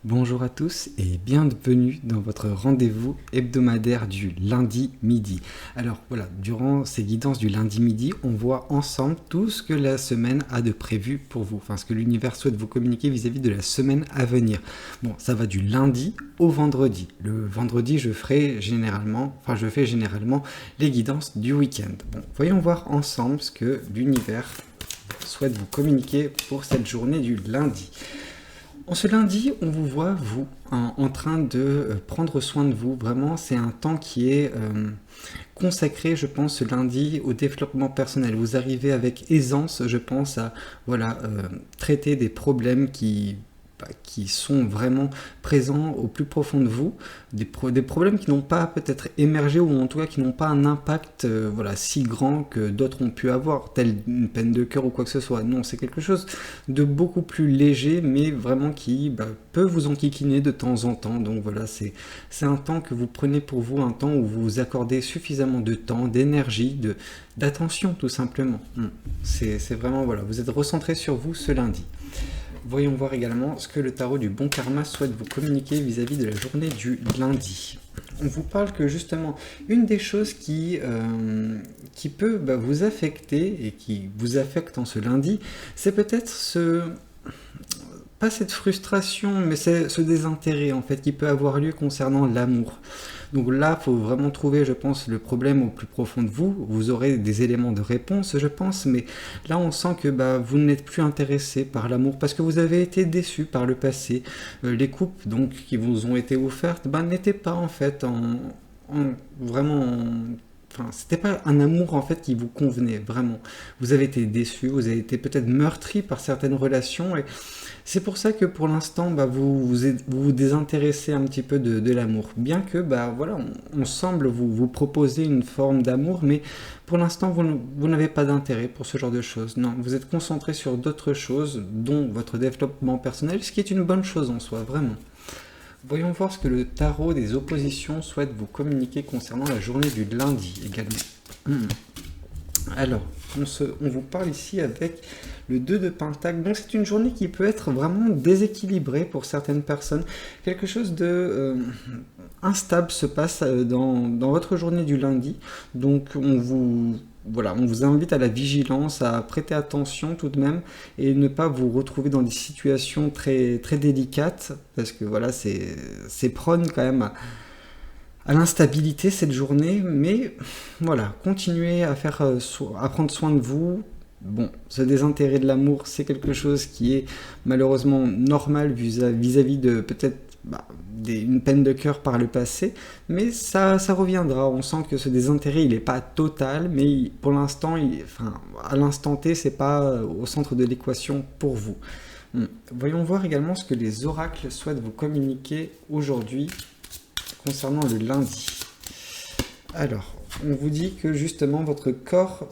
Bonjour à tous et bienvenue dans votre rendez-vous hebdomadaire du lundi midi. Alors voilà, durant ces guidances du lundi midi, on voit ensemble tout ce que la semaine a de prévu pour vous, enfin ce que l'univers souhaite vous communiquer vis-à-vis de la semaine à venir. Bon, ça va du lundi au vendredi. Le vendredi, je fais généralement les guidances du week-end. Bon, voyons voir ensemble ce que l'univers souhaite vous communiquer pour cette journée du lundi. En ce lundi, on vous voit, vous, en train de prendre soin de vous. Vraiment, c'est un temps qui est consacré, je pense, ce lundi au développement personnel. Vous arrivez avec aisance, je pense, à traiter des problèmes qui sont vraiment présents au plus profond de vous, des problèmes qui n'ont pas peut-être émergé ou en tout cas qui n'ont pas un impact si grand que d'autres ont pu avoir, telle une peine de cœur ou quoi que ce soit. Non, c'est quelque chose de beaucoup plus léger, mais vraiment qui peut vous enquiquiner de temps en temps. Donc voilà, c'est un temps que vous prenez pour vous, un temps où vous accordez suffisamment de temps, d'énergie, d'attention tout simplement. C'est vraiment, voilà, vous êtes recentré sur vous ce lundi. Voyons voir également ce que le tarot du bon karma souhaite vous communiquer vis-à-vis de la journée du lundi. On vous parle que justement, une des choses qui peut vous affecter et qui vous affecte en ce lundi, c'est peut-être pas cette frustration, mais c'est ce désintérêt en fait qui peut avoir lieu concernant l'amour. Donc là, il faut vraiment trouver, je pense, le problème au plus profond de vous. Vous aurez des éléments de réponse, je pense, mais là, on sent que vous n'êtes plus intéressé par l'amour parce que vous avez été déçu par le passé. Les coupes donc qui vous ont été offertes n'étaient pas en fait Enfin, c'était pas un amour en fait qui vous convenait vraiment. Vous avez été déçu, vous avez été peut-être meurtri par certaines relations et c'est pour ça que pour l'instant vous désintéressez un petit peu de l'amour. Bien que on semble vous proposer une forme d'amour, mais pour l'instant vous n'avez pas d'intérêt pour ce genre de choses. Non, vous êtes concentré sur d'autres choses, dont votre développement personnel, ce qui est une bonne chose en soi, vraiment. Voyons voir ce que le tarot des oppositions souhaite vous communiquer concernant la journée du lundi également. Alors, on vous parle ici avec le 2 de Pentacle. Donc c'est une journée qui peut être vraiment déséquilibrée pour certaines personnes. Quelque chose de instable se passe dans votre journée du lundi. Donc on vous invite à la vigilance, à prêter attention tout de même et ne pas vous retrouver dans des situations très, très délicates parce que c'est prône quand même à l'instabilité cette journée, mais voilà, continuez à prendre soin de vous. Bon, ce désintérêt de l'amour, c'est quelque chose qui est malheureusement normal vis-à-vis de peut-être une peine de cœur par le passé, mais ça reviendra. On sent que ce désintérêt, il n'est pas total, mais pour l'instant, à l'instant T, c'est pas au centre de l'équation pour vous. Voyons voir également ce que les oracles souhaitent vous communiquer aujourd'hui concernant le lundi. Alors, on vous dit que justement votre corps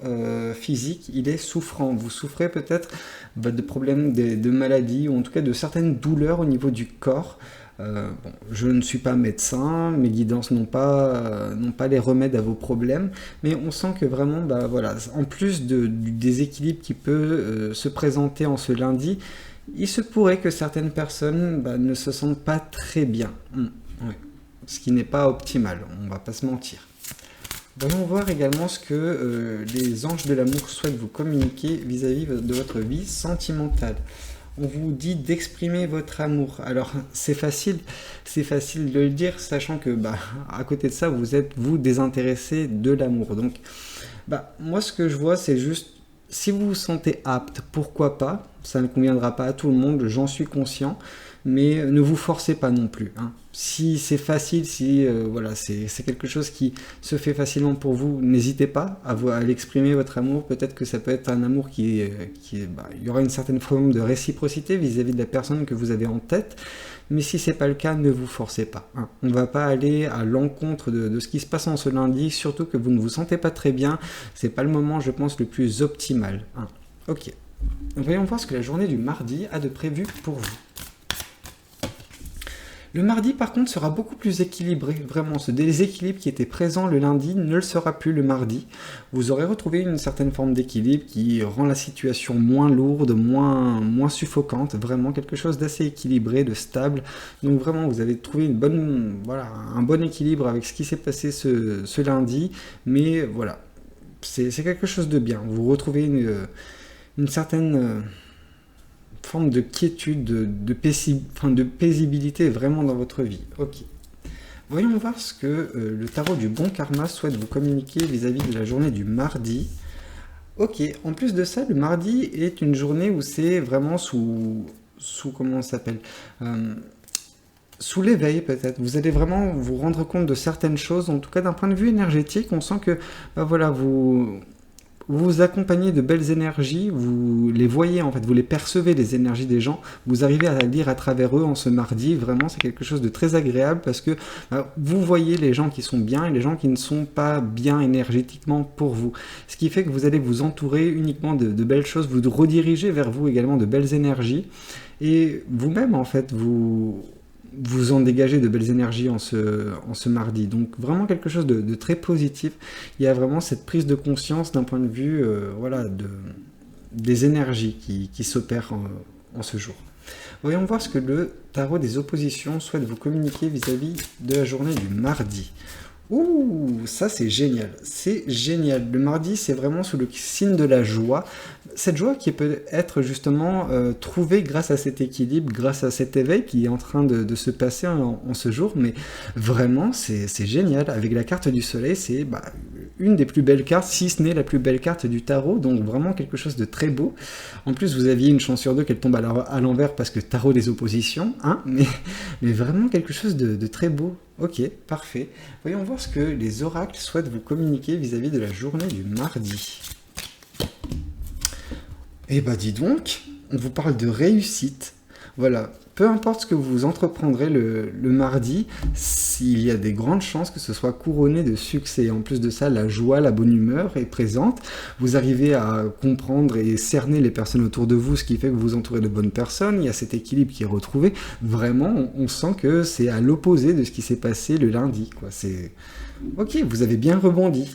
physique, il est souffrant. Vous souffrez peut-être de problèmes de maladies ou en tout cas de certaines douleurs au niveau du corps. Je ne suis pas médecin, mes guidances n'ont pas les remèdes à vos problèmes, mais on sent que vraiment, en plus du déséquilibre qui peut se présenter en ce lundi, il se pourrait que certaines personnes ne se sentent pas très bien. Ouais. Ce qui n'est pas optimal, on ne va pas se mentir. Voyons voir également ce que les anges de l'amour souhaitent vous communiquer vis-à-vis de votre vie sentimentale. On vous dit d'exprimer votre amour. Alors c'est facile de le dire, sachant que à côté de ça, vous êtes désintéressé de l'amour. Donc moi ce que je vois, c'est juste si vous vous sentez apte, pourquoi pas. Ça ne conviendra pas à tout le monde, j'en suis conscient, mais ne vous forcez pas non plus. Si c'est facile, si c'est quelque chose qui se fait facilement pour vous, n'hésitez pas à l'exprimer votre amour. Peut-être que ça peut être un amour il y aura une certaine forme de réciprocité vis-à-vis de la personne que vous avez en tête. Mais si c'est pas le cas, ne vous forcez pas. On ne va pas aller à l'encontre de ce qui se passe en ce lundi, surtout que vous ne vous sentez pas très bien. C'est pas le moment, je pense, le plus optimal. Ok. Voyons voir ce que la journée du mardi a de prévu pour vous. Le mardi, par contre, sera beaucoup plus équilibré. Vraiment, ce déséquilibre qui était présent le lundi ne le sera plus le mardi. Vous aurez retrouvé une certaine forme d'équilibre qui rend la situation moins lourde, moins suffocante. Vraiment quelque chose d'assez équilibré, de stable. Donc vraiment, vous avez trouvé voilà, un bon équilibre avec ce qui s'est passé ce lundi. Mais voilà, c'est quelque chose de bien. Vous retrouvez une certaine forme de quiétude, de paisibilité vraiment dans votre vie. Ok. Voyons voir ce que le tarot du bon karma souhaite vous communiquer vis-à-vis de la journée du mardi. Ok, en plus de ça, le mardi est une journée où c'est vraiment sous comment ça s'appelle sous l'éveil peut-être. Vous allez vraiment vous rendre compte de certaines choses, en tout cas d'un point de vue énergétique, on sent que bah voilà, vous accompagnez de belles énergies, vous les voyez en fait, vous les percevez les énergies des gens, vous arrivez à lire à travers eux en ce mardi, vraiment c'est quelque chose de très agréable parce que vous voyez les gens qui sont bien et les gens qui ne sont pas bien énergétiquement pour vous. Ce qui fait que vous allez vous entourer uniquement de belles choses, vous rediriger vers vous également de belles énergies et vous-même en fait vous en dégagez de belles énergies en ce mardi. Donc vraiment quelque chose de très positif. Il y a vraiment cette prise de conscience d'un point de vue voilà, des énergies qui s'opèrent en ce jour. Voyons voir ce que le tarot des oppositions souhaite vous communiquer vis-à-vis de la journée du mardi. Ouh, ça c'est génial, c'est génial. Le mardi, c'est vraiment sous le signe de la joie. Cette joie qui peut être justement trouvée grâce à cet équilibre, grâce à cet éveil qui est en train de se passer en ce jour. Mais vraiment, c'est génial. Avec la carte du soleil, c'est une des plus belles cartes, si ce n'est la plus belle carte du tarot. Donc vraiment quelque chose de très beau. En plus, vous aviez une chance sur deux qu'elle tombe à l'envers parce que tarot des oppositions. Hein, mais vraiment quelque chose de très beau. Ok, parfait. Voyons voir ce que les oracles souhaitent vous communiquer vis-à-vis de la journée du mardi. Eh ben dis donc, on vous parle de réussite. Voilà, peu importe ce que vous entreprendrez le mardi, s'il y a des grandes chances que ce soit couronné de succès. En plus de ça, la joie, la bonne humeur est présente. Vous arrivez à comprendre et cerner les personnes autour de vous, ce qui fait que vous vous entourez de bonnes personnes. Il y a cet équilibre qui est retrouvé. Vraiment, on sent que c'est à l'opposé de ce qui s'est passé le lundi, quoi. C'est... Ok, vous avez bien rebondi.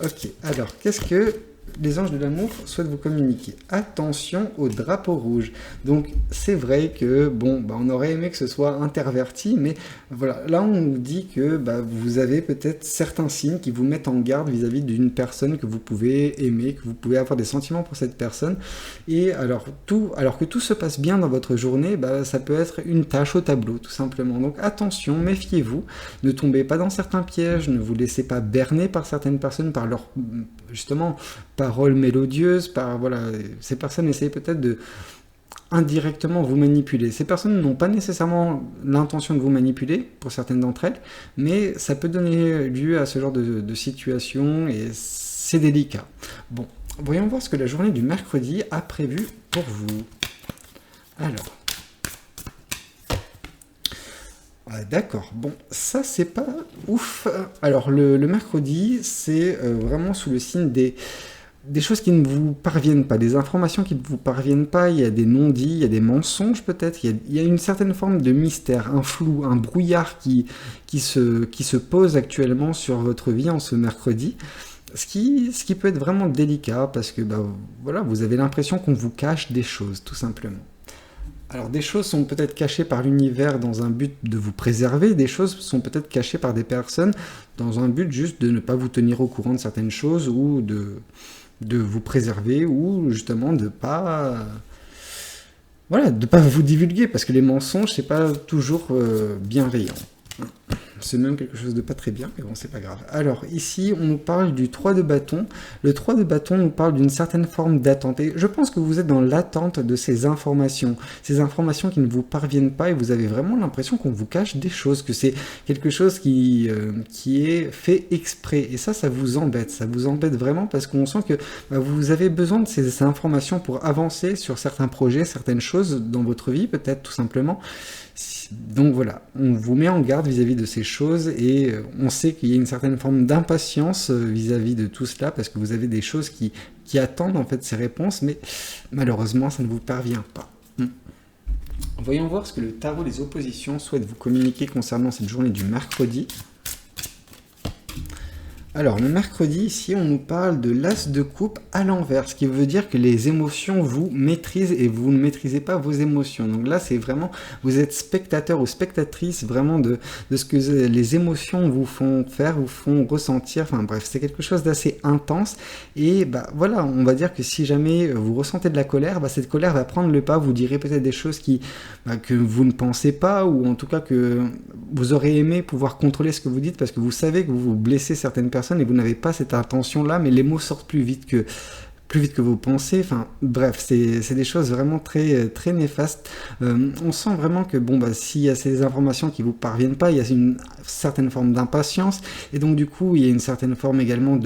Ok, alors, qu'est-ce que les anges de l'amour souhaitent vous communiquer? Attention au drapeau rouge. Donc c'est vrai que on aurait aimé que ce soit interverti, mais voilà, là on nous dit que vous avez peut-être certains signes qui vous mettent en garde vis-à-vis d'une personne que vous pouvez aimer, que vous pouvez avoir des sentiments pour cette personne. Et alors que tout se passe bien dans votre journée, ça peut être une tâche au tableau tout simplement. Donc attention, méfiez-vous, ne tombez pas dans certains pièges, ne vous laissez pas berner par certaines personnes, par leur justement paroles mélodieuses, ces personnes essayent peut-être de indirectement vous manipuler. Ces personnes n'ont pas nécessairement l'intention de vous manipuler, pour certaines d'entre elles, mais ça peut donner lieu à ce genre de situation et c'est délicat. Bon, voyons voir ce que la journée du mercredi a prévu pour vous. Alors... d'accord, bon, ça c'est pas ouf. Alors le mercredi, c'est vraiment sous le signe des choses qui ne vous parviennent pas, des informations qui ne vous parviennent pas, il y a des non-dits, il y a des mensonges peut-être, il y a une certaine forme de mystère, un flou, un brouillard qui se pose actuellement sur votre vie en ce mercredi. Ce qui peut être vraiment délicat parce que voilà, vous avez l'impression qu'on vous cache des choses, tout simplement. Alors des choses sont peut-être cachées par l'univers dans un but de vous préserver, des choses sont peut-être cachées par des personnes dans un but juste de ne pas vous tenir au courant de certaines choses ou de vous préserver ou justement de pas vous divulguer parce que les mensonges c'est pas toujours bienveillant. C'est même quelque chose de pas très bien, mais bon, c'est pas grave. Alors, ici, on nous parle du 3 de bâton. Le 3 de bâton nous parle d'une certaine forme d'attente. Et je pense que vous êtes dans l'attente de ces informations qui ne vous parviennent pas, et vous avez vraiment l'impression qu'on vous cache des choses, que c'est quelque chose qui est fait exprès. Et ça vous embête. Ça vous embête vraiment parce qu'on sent que vous avez besoin de ces informations pour avancer sur certains projets, certaines choses dans votre vie, peut-être tout simplement. Donc voilà, on vous met en garde vis-à-vis de ces choses et on sait qu'il y a une certaine forme d'impatience vis-à-vis de tout cela parce que vous avez des choses qui attendent en fait ces réponses, mais malheureusement ça ne vous parvient pas. Voyons voir ce que le tarot des oppositions souhaite vous communiquer concernant cette journée du mercredi. Alors, le mercredi, ici, on nous parle de l'as de coupe à l'envers, ce qui veut dire que les émotions vous maîtrisent et vous ne maîtrisez pas vos émotions. Donc là, c'est vraiment, vous êtes spectateur ou spectatrice vraiment de ce que les émotions vous font faire, vous font ressentir. Enfin bref, c'est quelque chose d'assez intense. Et bah voilà, on va dire que si jamais vous ressentez de la colère, bah, cette colère va prendre le pas. Vous direz peut-être des choses que vous ne pensez pas, ou en tout cas que vous aurez aimé pouvoir contrôler ce que vous dites, parce que vous savez que vous blessez certaines personnes et vous n'avez pas cette intention-là, mais les mots sortent plus vite que vous pensez. Enfin bref, c'est des choses vraiment très néfastes. On sent vraiment que bon bah s'il y a ces informations qui vous parviennent pas, il y a une certaine forme d'impatience, et donc du coup il y a une certaine forme également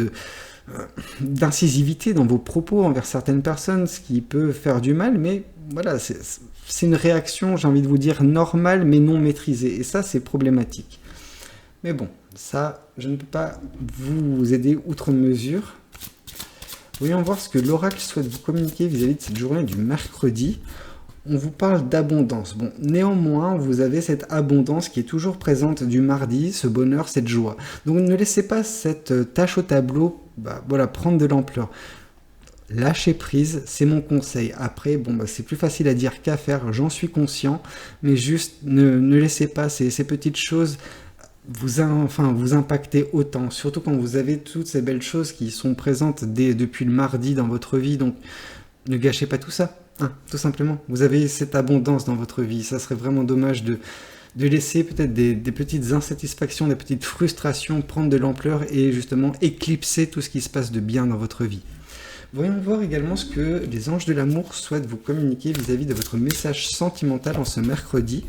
d'incisivité dans vos propos envers certaines personnes, ce qui peut faire du mal, mais voilà, c'est une réaction, j'ai envie de vous dire, normale mais non maîtrisée, et ça c'est problématique. Mais bon, ça, je ne peux pas vous aider outre mesure. Voyons voir ce que l'oracle souhaite vous communiquer vis-à-vis de cette journée du mercredi. On vous parle d'abondance. Bon, néanmoins, vous avez cette abondance qui est toujours présente du mardi, ce bonheur, cette joie. Donc ne laissez pas cette tâche au tableau prendre de l'ampleur. Lâchez prise, c'est mon conseil. Après, bon, c'est plus facile à dire qu'à faire, j'en suis conscient, mais juste ne laissez pas ces petites choses vous impacter autant, surtout quand vous avez toutes ces belles choses qui sont présentes depuis le mardi dans votre vie. Donc ne gâchez pas tout ça, hein, tout simplement. Vous avez cette abondance dans votre vie, ça serait vraiment dommage de laisser peut-être des petites insatisfactions, des petites frustrations prendre de l'ampleur et justement éclipser tout ce qui se passe de bien dans votre vie. Voyons voir également ce que les anges de l'amour souhaitent vous communiquer vis-à-vis de votre message sentimental en ce mercredi.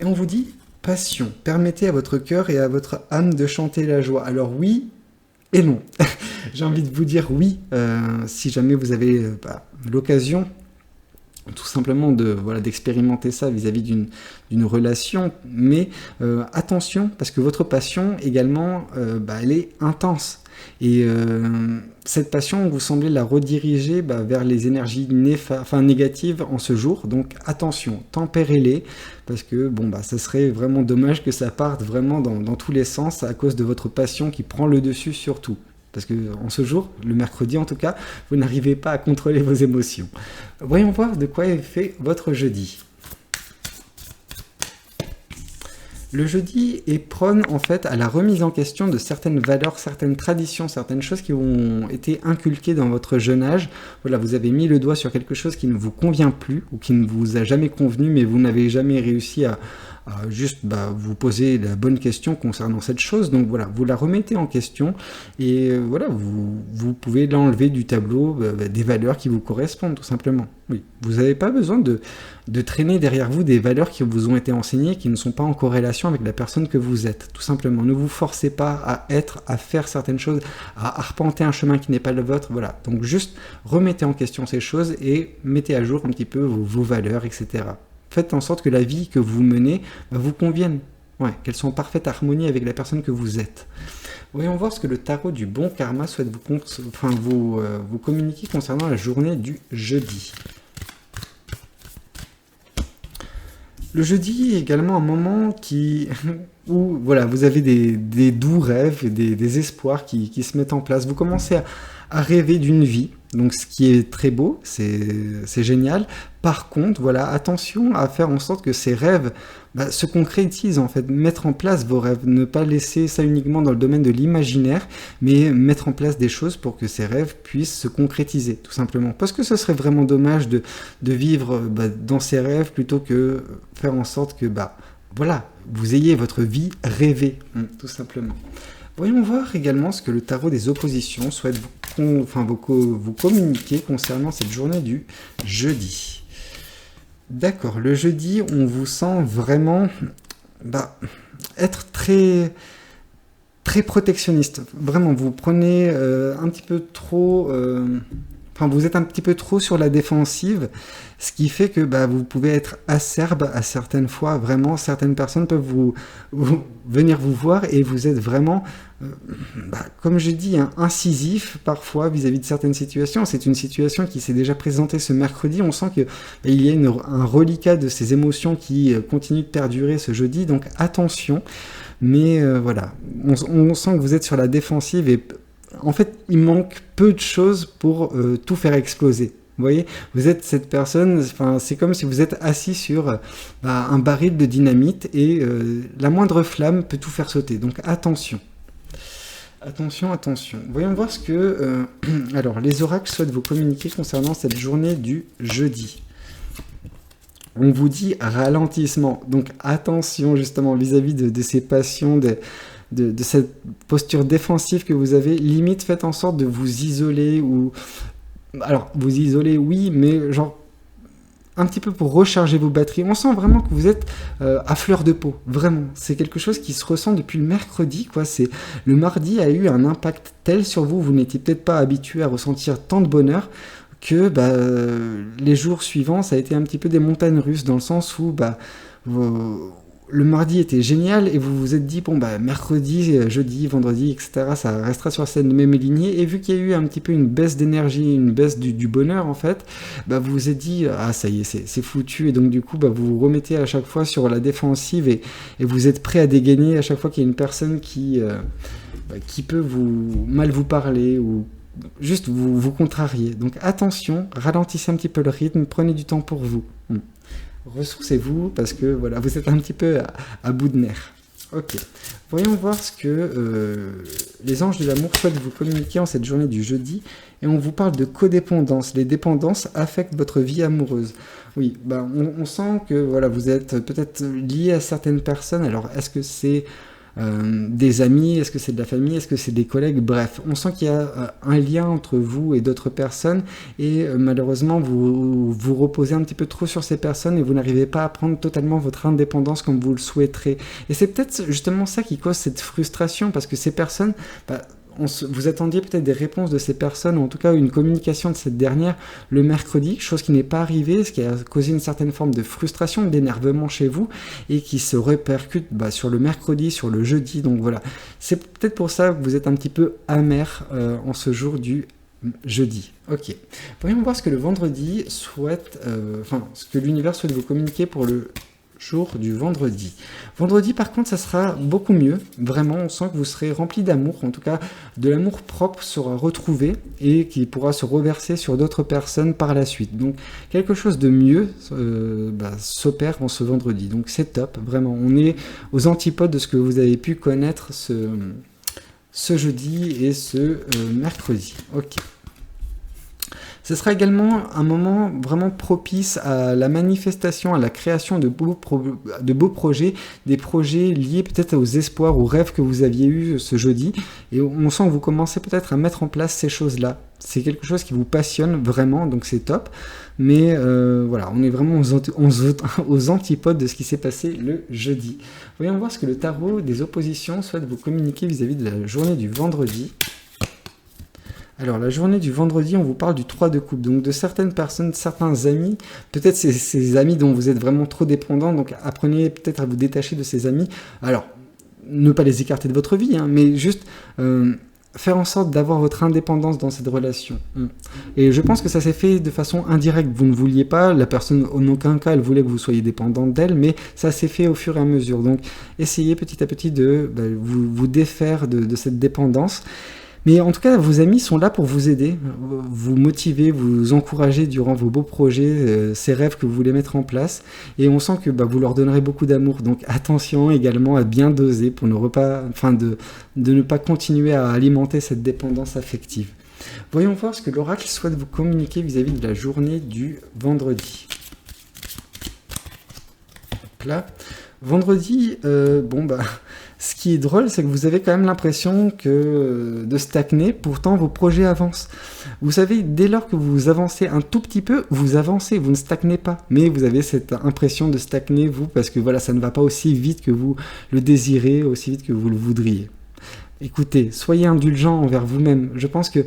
Et on vous dit: passion, permettez à votre cœur et à votre âme de chanter la joie. Alors oui et non. J'ai envie de vous dire oui, si jamais vous avez l'occasion tout simplement d'expérimenter ça vis-à-vis d'une relation, mais attention, parce que votre passion également, elle est intense. Et cette passion, vous semblez la rediriger vers les énergies négatives en ce jour. Donc attention, tempérez-les, parce que ça serait vraiment dommage que ça parte vraiment dans tous les sens à cause de votre passion qui prend le dessus sur tout. Parce que en ce jour, le mercredi en tout cas, vous n'arrivez pas à contrôler vos émotions. Voyons voir de quoi est fait votre jeudi. Le jeudi est prône en fait à la remise en question de certaines valeurs, certaines traditions, certaines choses qui ont été inculquées dans votre jeune âge. Voilà, vous avez mis le doigt sur quelque chose qui ne vous convient plus ou qui ne vous a jamais convenu, mais vous n'avez jamais réussi à juste vous poser la bonne question concernant cette chose. Donc voilà, vous la remettez en question et voilà, vous pouvez l'enlever du tableau des valeurs qui vous correspondent tout simplement. Oui, vous n'avez pas besoin de traîner derrière vous des valeurs qui vous ont été enseignées et qui ne sont pas en corrélation avec la personne que vous êtes, tout simplement. Ne vous forcez pas à faire certaines choses, à arpenter un chemin qui n'est pas le vôtre. Voilà, donc juste remettez en question ces choses et mettez à jour un petit peu vos valeurs, etc. Faites en sorte que la vie que vous menez vous convienne, qu'elle soit en parfaite harmonie avec la personne que vous êtes. Voyons voir ce que le tarot du bon karma souhaite vous communiquer concernant la journée du jeudi. Le jeudi est également un moment où vous avez des doux rêves et des espoirs qui se mettent en place. Vous commencez à rêver d'une vie, donc ce qui est très beau, c'est génial. Par contre, attention à faire en sorte que ces rêves se concrétisent en fait, mettre en place vos rêves, ne pas laisser ça uniquement dans le domaine de l'imaginaire, mais mettre en place des choses pour que ces rêves puissent se concrétiser, tout simplement. Parce que ce serait vraiment dommage de vivre dans ces rêves plutôt que faire en sorte que vous ayez votre vie rêvée, tout simplement. Voyons voir également ce que le tarot des oppositions souhaite vous communiquer concernant cette journée du jeudi. D'accord, le jeudi, on vous sent vraiment être très protectionniste. Vraiment, vous prenez un petit peu trop... enfin, vous êtes un petit peu trop sur la défensive, ce qui fait que bah, vous pouvez être acerbe à certaines fois. Vraiment, certaines personnes peuvent venir vous voir et vous êtes vraiment, bah, comme je dis, hein, incisif parfois vis-à-vis de certaines situations. C'est une situation qui s'est déjà présentée ce mercredi. On sent qu'il y a un reliquat de ces émotions qui continue de perdurer ce jeudi. Donc attention. Mais voilà, on sent que vous êtes sur la défensive et en fait, il manque peu de choses pour tout faire exploser. Vous voyez, vous êtes cette personne, c'est comme si vous êtes assis sur un baril de dynamite et la moindre flamme peut tout faire sauter. Donc attention. Attention, attention. Voyons voir ce que alors, les oracles souhaitent vous communiquer concernant cette journée du jeudi. On vous dit ralentissement. Donc attention justement vis-à-vis de ces passions, de cette posture défensive que vous avez. Limite, faites en sorte de vous isoler ou... Alors, vous isoler, oui, mais genre un petit peu pour recharger vos batteries. On sent vraiment que vous êtes à fleur de peau. Vraiment. C'est quelque chose qui se ressent depuis le mercredi, quoi. Le mardi a eu un impact tel sur vous. Vous n'étiez peut-être pas habitué à ressentir tant de bonheur que les jours suivants, ça a été un petit peu des montagnes russes, dans le sens où le mardi était génial et vous vous êtes dit, bon, mercredi, jeudi, vendredi, etc., ça restera sur cette même lignée. Et vu qu'il y a eu un petit peu une baisse d'énergie, une baisse du bonheur, en fait, vous vous êtes dit, ah, ça y est, c'est foutu. Et donc, du coup, vous vous remettez à chaque fois sur la défensive et vous êtes prêt à dégainer à chaque fois qu'il y a une personne qui peut mal vous parler ou juste vous contrarier. Donc attention, ralentissez un petit peu le rythme, prenez du temps pour vous. Ressourcez-vous parce que voilà, vous êtes un petit peu à bout de nerfs. Ok, voyons voir ce que les anges de l'amour souhaitent vous communiquer en cette journée du jeudi. Et on vous parle de codépendance. Les dépendances affectent votre vie amoureuse. Oui, on sent que voilà, vous êtes peut-être lié à certaines personnes. Alors, est-ce que c'est des amis, est-ce que c'est de la famille, est-ce que c'est des collègues, bref, on sent qu'il y a un lien entre vous et d'autres personnes et malheureusement vous reposez un petit peu trop sur ces personnes et vous n'arrivez pas à prendre totalement votre indépendance comme vous le souhaiterez. Et c'est peut-être justement ça qui cause cette frustration parce que ces personnes, vous attendiez peut-être des réponses de ces personnes, ou en tout cas une communication de cette dernière le mercredi, chose qui n'est pas arrivée, ce qui a causé une certaine forme de frustration, d'énervement chez vous, et qui se répercute sur le mercredi, sur le jeudi. Donc voilà, c'est peut-être pour ça que vous êtes un petit peu amer en ce jour du jeudi. Ok. Voyons voir ce que le vendredi souhaite, ce que l'univers souhaite vous communiquer pour le jour du vendredi. Vendredi, par contre, ça sera beaucoup mieux. Vraiment, on sent que vous serez rempli d'amour. En tout cas, de l'amour propre sera retrouvé et qui pourra se reverser sur d'autres personnes par la suite. Donc, quelque chose de mieux s'opère en ce vendredi. Donc, c'est top. Vraiment, on est aux antipodes de ce que vous avez pu connaître ce jeudi et ce mercredi. Ok. Ce sera également un moment vraiment propice à la manifestation, à la création de beaux projets, des projets liés peut-être aux espoirs, aux rêves que vous aviez eus ce jeudi. Et on sent que vous commencez peut-être à mettre en place ces choses-là. C'est quelque chose qui vous passionne vraiment, donc c'est top. Mais voilà, on est vraiment aux antipodes de ce qui s'est passé le jeudi. Voyons voir ce que le tarot des oppositions souhaite vous communiquer vis-à-vis de la journée du vendredi. Alors, la journée du vendredi, on vous parle du 3 de coupe, donc de certaines personnes, certains amis, peut-être ces amis dont vous êtes vraiment trop dépendant, donc apprenez peut-être à vous détacher de ces amis. Alors, ne pas les écarter de votre vie, mais juste faire en sorte d'avoir votre indépendance dans cette relation. Et je pense que ça s'est fait de façon indirecte, vous ne vouliez pas, la personne en aucun cas, elle voulait que vous soyez dépendante d'elle, mais ça s'est fait au fur et à mesure. Donc, essayez petit à petit de vous défaire de cette dépendance. Mais en tout cas, vos amis sont là pour vous aider, vous motiver, vous encourager durant vos beaux projets, ces rêves que vous voulez mettre en place. Et on sent que vous leur donnerez beaucoup d'amour. Donc attention également à bien doser pour de ne pas continuer à alimenter cette dépendance affective. Voyons voir ce que l'oracle souhaite vous communiquer vis-à-vis de la journée du vendredi. Donc là, vendredi, ce qui est drôle, c'est que vous avez quand même l'impression de stagner, pourtant vos projets avancent. Vous savez, dès lors que vous avancez un tout petit peu, vous avancez, vous ne stagnez pas. Mais vous avez cette impression de stagner, vous, parce que voilà, ça ne va pas aussi vite que vous le désirez, aussi vite que vous le voudriez. Écoutez, soyez indulgent envers vous-même. Je pense que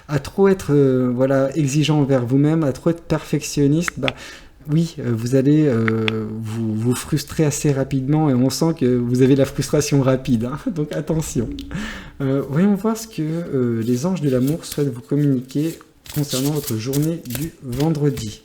à trop être voilà, exigeant envers vous-même, à trop être perfectionniste, bah oui, vous allez vous frustrer assez rapidement et on sent que vous avez la frustration rapide, hein. Donc attention. Voyons voir ce que les anges de l'amour souhaitent vous communiquer concernant votre journée du vendredi.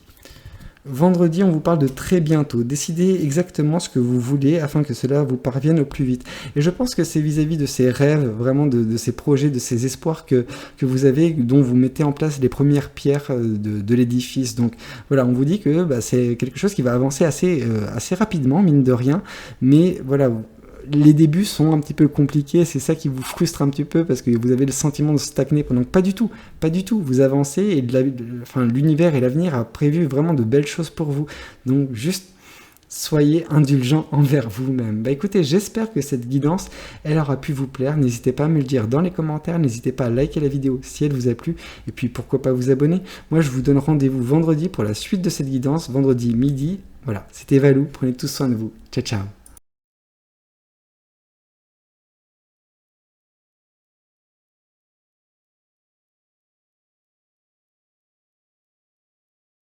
Vendredi, on vous parle de très bientôt. Décidez exactement ce que vous voulez afin que cela vous parvienne au plus vite. Et je pense que c'est vis-à-vis de ces rêves, vraiment de ces projets, de ces espoirs que vous avez, dont vous mettez en place les premières pierres de l'édifice. Donc voilà, on vous dit que bah, c'est quelque chose qui va avancer assez rapidement, mine de rien. Mais voilà, les débuts sont un petit peu compliqués, c'est ça qui vous frustre un petit peu parce que vous avez le sentiment de stagner pendant pas du tout, pas du tout, vous avancez et l'univers et l'avenir a prévu vraiment de belles choses pour vous. Donc juste soyez indulgent envers vous-même. Bah écoutez, j'espère que cette guidance, elle aura pu vous plaire. N'hésitez pas à me le dire dans les commentaires, n'hésitez pas à liker la vidéo si elle vous a plu et puis pourquoi pas vous abonner. Moi je vous donne rendez-vous vendredi pour la suite de cette guidance, vendredi midi. Voilà, c'était Valou, prenez tous soin de vous. Ciao ciao.